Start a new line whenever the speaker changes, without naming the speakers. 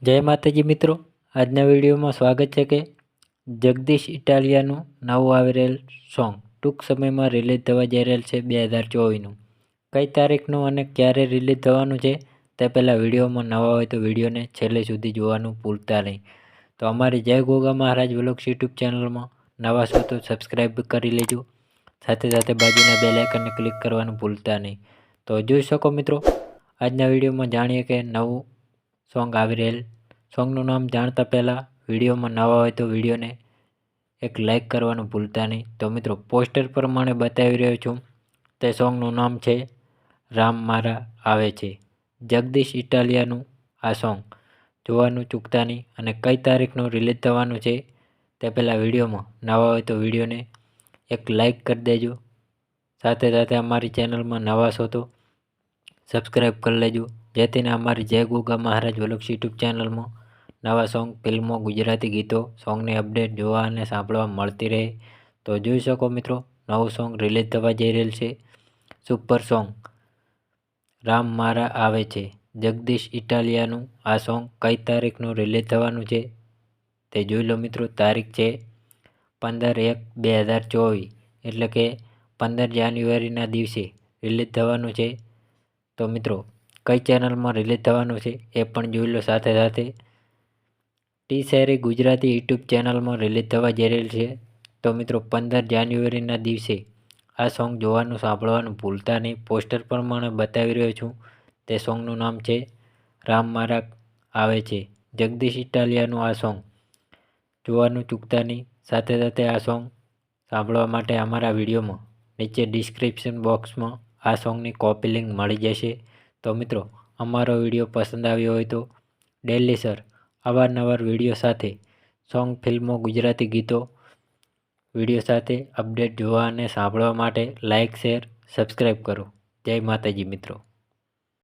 જય માતાજી મિત્રો, આજના વિડીયોમાં સ્વાગત છે કે જગદીશ ઇટાલિયાનું નવું આવી રહેલ સોંગ ટૂંક સમયમાં રિલીઝ થવા જઈ રહેલ છે 2024નું. કઈ તારીખનું અને ક્યારે રિલીઝ થવાનું છે તે પહેલાં વિડીયોમાં નવા હોય તો વિડીયોને છેલ્લે સુધી જોવાનું ભૂલતા નહીં. તો અમારી જય ગોગા મહારાજ વ્લોગ્સ યુટ્યુબ ચેનલમાં નવા છો તો સબસ્ક્રાઈબ કરી લેજો. સાથે સાથે બાજુના બેલ આઇકનને ક્લિક કરવાનું ભૂલતા નહીં. તો જોઈ શકો મિત્રો, આજના વિડીયોમાં જાણીએ કે નવું સોંગ આવી રહેલ. સોંગનું નામ જાણતા પહેલાં વિડીયોમાં નવા હોય તો વિડીયોને એક લાઈક કરવાનું ભૂલતા નહીં. તો મિત્રો, પોસ્ટર પ્રમાણે બતાવી રહ્યો છું તે સોંગનું નામ છે રામ મારા આવે છે. જગદીશ ઇટાલિયાનું આ સોંગ જોવાનું ચૂકતા નહીં. અને કઈ તારીખનું રિલીઝ થવાનું છે તે પહેલાં વિડીયોમાં નવા હોય તો વિડીયોને એક લાઈક કરી દેજો. સાથે સાથે અમારી ચેનલમાં નવા છો તો સબસ્ક્રાઈબ કરી લેજો, જેથીને અમારી જય ગોગા મહારાજ વ્લોગ્સ યુટ્યુબ ચેનલમાં નવા સોંગ, ફિલ્મો, ગુજરાતી ગીતો, સોંગની અપડેટ જોવા અને સાંભળવા મળતી રહે. તો જોઈ શકો મિત્રો, નવું સોંગ રિલીઝ થવા જઈ રહેલ છે. સુપર સોંગ રામ મારા આવે છે. જગદીશ ઇટાલિયાનું આ સોંગ કઈ તારીખનું રિલીઝ થવાનું છે તે જોઈ લો મિત્રો. તારીખ છે 15/1/2024, એટલે કે 15 જાન્યુઆરીના દિવસે રિલીઝ થવાનું છે. તો મિત્રો, કઈ ચેનલમાં રિલીઝ થવાનું છે એ પણ જોઈ લો. સાથે સાથે ટી શેરી ગુજરાતી યુટ્યુબ ચેનલમાં રિલીઝ થવા જઈ રહેલ છે. તો મિત્રો, 15 જાન્યુઆરીના દિવસે આ સોંગ જોવાનું સાંભળવાનું ભૂલતા નહીં. પોસ્ટર પ્રમાણે બતાવી રહ્યો છું તે સોંગનું નામ છે રામ મારા આવે છે. જગદીશ ઇટાલિયાનું આ સોંગ જોવાનું ચૂકતા નહીં. સાથે સાથે આ સોંગ સાંભળવા માટે અમારા વિડીયોમાં નીચે ડિસ્ક્રિપ્શન બોક્સમાં આ સોંગની કોપી લિંક મળી જશે. તો મિત્રો, અમારો વિડીયો પસંદ આવ્યો હોય તો ડેલી સર અવારનવાર વિડીયો સાથે સોંગ, ફિલ્મો, ગુજરાતી ગીતો વિડીયો સાથે અપડેટ જોવા અને સાંભળવા માટે લાઇક, શેર, સબસ્ક્રાઈબ કરો. જય માતાજી મિત્રો.